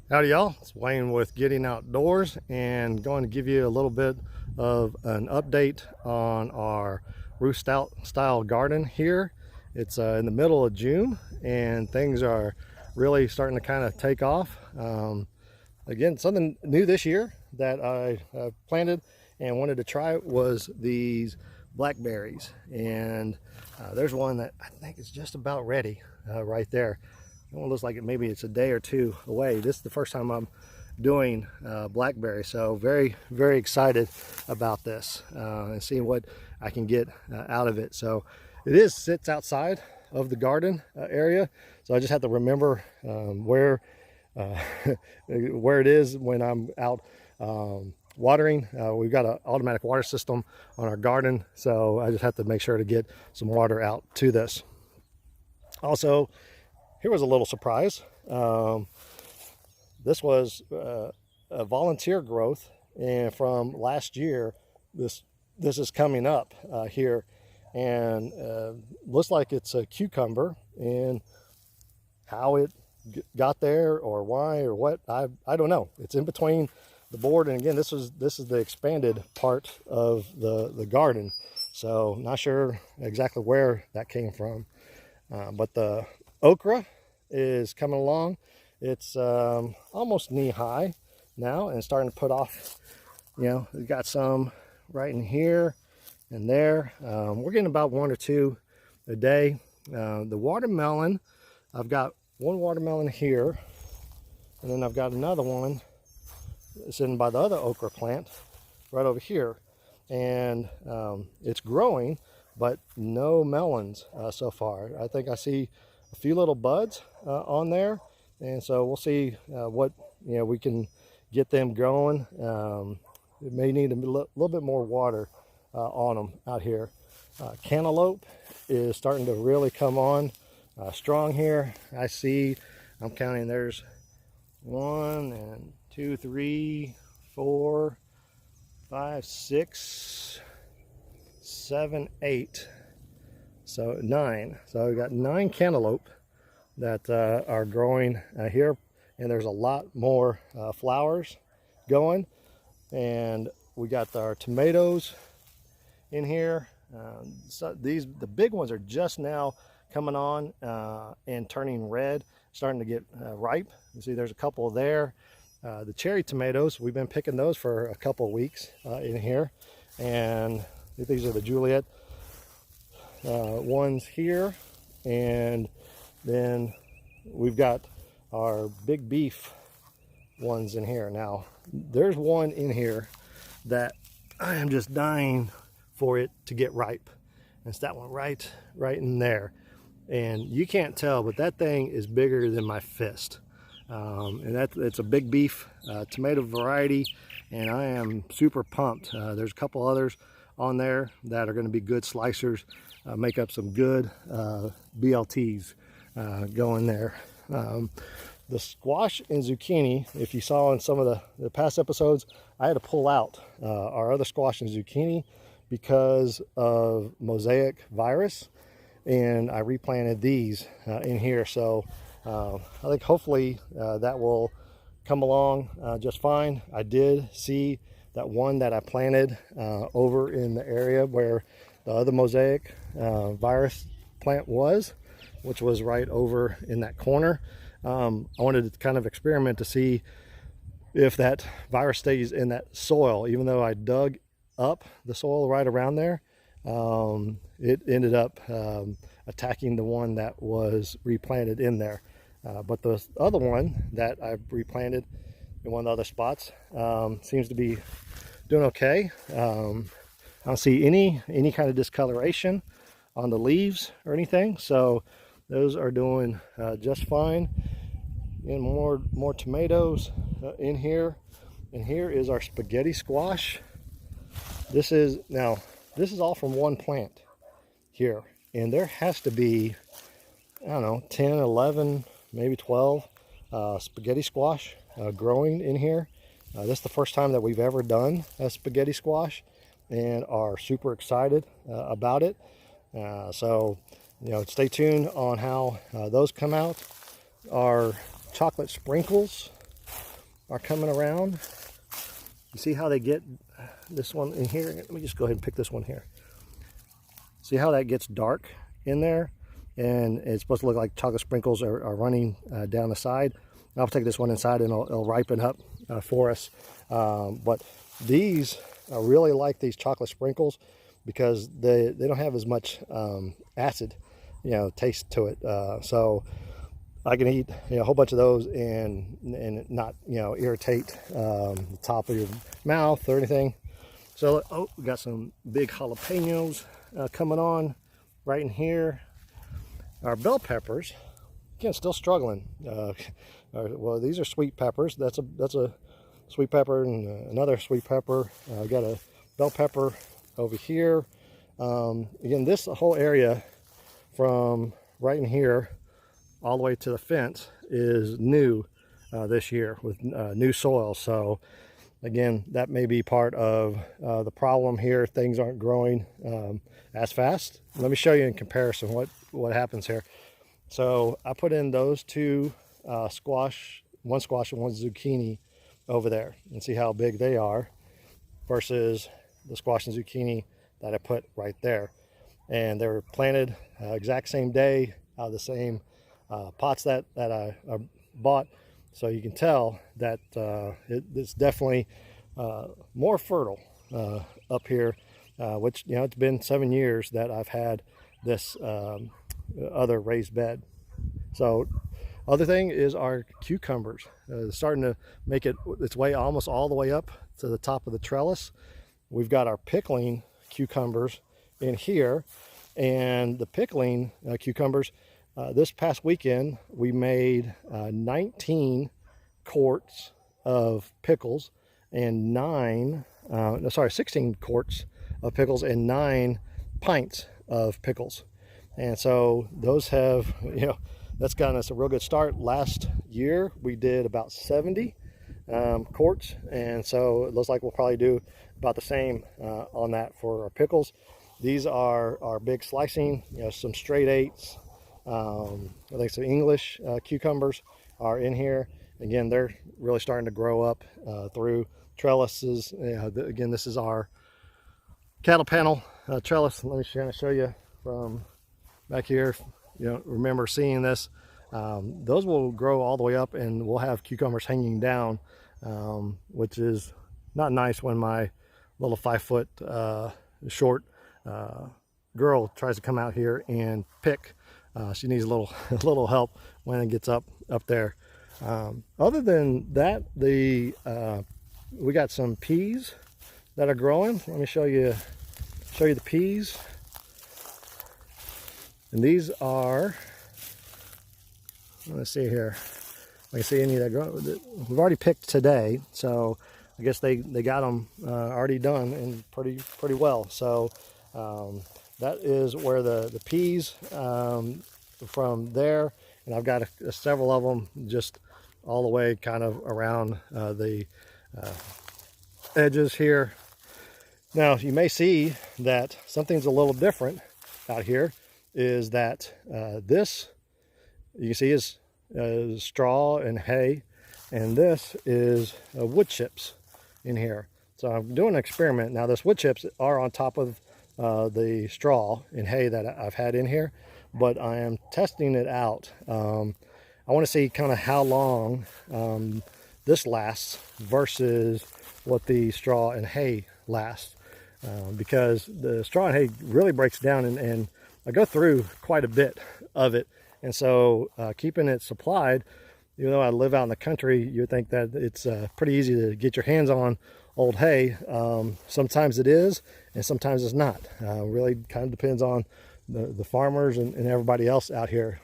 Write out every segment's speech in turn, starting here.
Howdy y'all, it's Wayne with Getting Outdoors and going to give you a little bit of an update on our Ruth Stout style garden here. It's in the middle of June and things are really starting to kind of take off. Again, something new this year that I planted and wanted to try was these blackberries, and there's one that I think is just about ready right there. It looks like maybe it's a day or two away. This is the first time I'm doing blackberry, so very excited about this and seeing what I can get out of it. So it sits outside of the garden area, so I just have to remember where it is when I'm out watering. We've got an automatic water system on our garden, so I just have to make sure to get some water out to this. Also, here was a little surprise. This was a volunteer growth, and from last year, this is coming up here, and looks like it's a cucumber. And how it got there or why or what, I don't know. It's in between the board, and again, this is the expanded part of the garden, so not sure exactly where that came from. But the okra is coming along. It's almost knee high now and starting to put off. We've got some right in here and there. We're getting about 1 or 2 a day. The watermelon, I've got one watermelon here, and then I've got another one sitting by the other okra plant right over here, and it's growing, but no melons so far. I think I see a few little buds on there, and so we'll see what we can get them going. It may need a little bit more water on them out here. Cantaloupe is starting to really come on strong here. I'm counting, there's 1 and 2, 3, 4, 5, 6, 7, 8, so 9. So we've got 9 cantaloupe that are growing here, and there's a lot more flowers going. And we got our tomatoes in here. So the big ones are just now coming on and turning red, starting to get ripe. You see there's a couple there. The cherry tomatoes, we've been picking those for a couple of weeks in here, and these are the Juliet ones here. And then we've got our big beef ones in here. Now there's one in here that I am just dying for it to get ripe. And it's that one right in there, and you can't tell, but that thing is bigger than my fist. And it's a big beef tomato variety, and I am super pumped. There's a couple others on there that are going to be good slicers, make up some good BLTs going there. The squash and zucchini, if you saw in some of the past episodes, I had to pull out our other squash and zucchini because of mosaic virus, and I replanted these in here. So I think hopefully that will come along just fine. I did see that one that I planted over in the area where the other mosaic virus plant was, which was right over in that corner. I wanted to kind of experiment to see if that virus stays in that soil. Even though I dug up the soil right around there, it ended up attacking the one that was replanted in there. But the other one that I replanted in one of the other spots seems to be doing okay. I don't see any kind of discoloration on the leaves or anything, so those are doing just fine. And more tomatoes in here. And here is our spaghetti squash. This is all from one plant here, and there has to be, I don't know, 10, 11, maybe 12 spaghetti squash growing in here. This is the first time that we've ever done a spaghetti squash, and are super excited about it. So stay tuned on how those come out. Our chocolate sprinkles are coming around. You see how they get this one in here? Let me just go ahead and pick this one here. See how that gets dark in there? And it's supposed to look like chocolate sprinkles are running down the side. I'll take this one inside and it'll ripen up for us. But these, I really like these chocolate sprinkles because they don't have as much acid, taste to it. So I can eat a whole bunch of those and not irritate the top of your mouth or anything. So we got some big jalapenos coming on right in here. Our bell peppers, again, still struggling. Well, these are sweet peppers. That's a sweet pepper and another sweet pepper. I got a bell pepper over here. Again, this whole area from right in here all the way to the fence is new this year with new soil. So again, that may be part of the problem here. Things aren't growing as fast. Let me show you in comparison what happens here. So I put in those two one squash and one zucchini over there, and see how big they are versus the squash and zucchini that I put right there. And they were planted exact same day out of the same pots that I bought. So you can tell that it's definitely more fertile up here, which, it's been 7 years that I've had this other raised bed. So other thing is our cucumbers starting to make its way almost all the way up to the top of the trellis. We've got our pickling cucumbers in here, and the pickling cucumbers, this past weekend we made 19 quarts of pickles and 16 quarts of pickles and 9 pints of pickles. And so those have, that's gotten us a real good start. Last year we did about 70 quarts, and so it looks like we'll probably do about the same on that for our pickles. These are our big slicing, some straight eights. I think some English cucumbers are in here. Again, they're really starting to grow up through trellises. Again, this is our cattle panel trellis. Let me kind of show you from back here. Remember seeing this. Those will grow all the way up, and we'll have cucumbers hanging down, which is not nice when my little 5-foot short girl tries to come out here and pick. She needs a little help when it gets up there. Other than that, we got some peas that are growing. Let me show you the peas. And these are, let's see here. I can see any that grow. We've already picked today, so I guess they got them already done and pretty well. So that is where the peas from there, and I've got several of them just all the way kind of around the edges here. Now you may see that something's a little different out here. Is that this you can see is straw and hay, and this is wood chips in here. So I'm doing an experiment now. This wood chips are on top of the straw and hay that I've had in here, but I am testing it out. I want to see kind of how long this lasts versus what the straw and hay lasts, because the straw and hay really breaks down, and I go through quite a bit of it. And so keeping it supplied, even though I live out in the country, you'd think that it's pretty easy to get your hands on old hay. Sometimes it is, and sometimes it's not. Really kind of depends on the farmers and everybody else out here.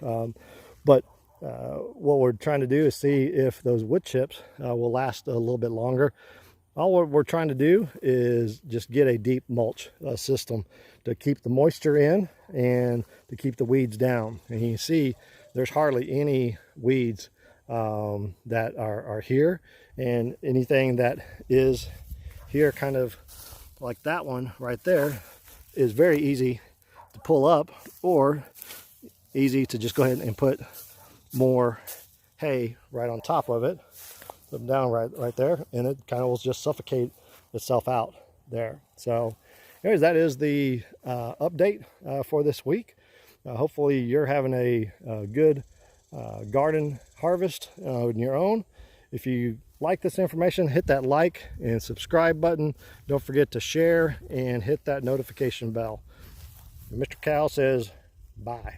But what we're trying to do is see if those wood chips will last a little bit longer. All we're trying to do is just get a deep mulch system to keep the moisture in and to keep the weeds down. And you can see there's hardly any weeds that are here, and anything that is here, kind of like that one right there, is very easy to pull up, or easy to just go ahead and put more hay right on top of it. them down right there, and it kind of will just suffocate itself out there. So anyways, that is the update for this week. Hopefully you're having a good garden harvest on your own. If you like this information, hit that like and subscribe button. Don't forget to share and hit that notification bell. Mr. Cow says bye.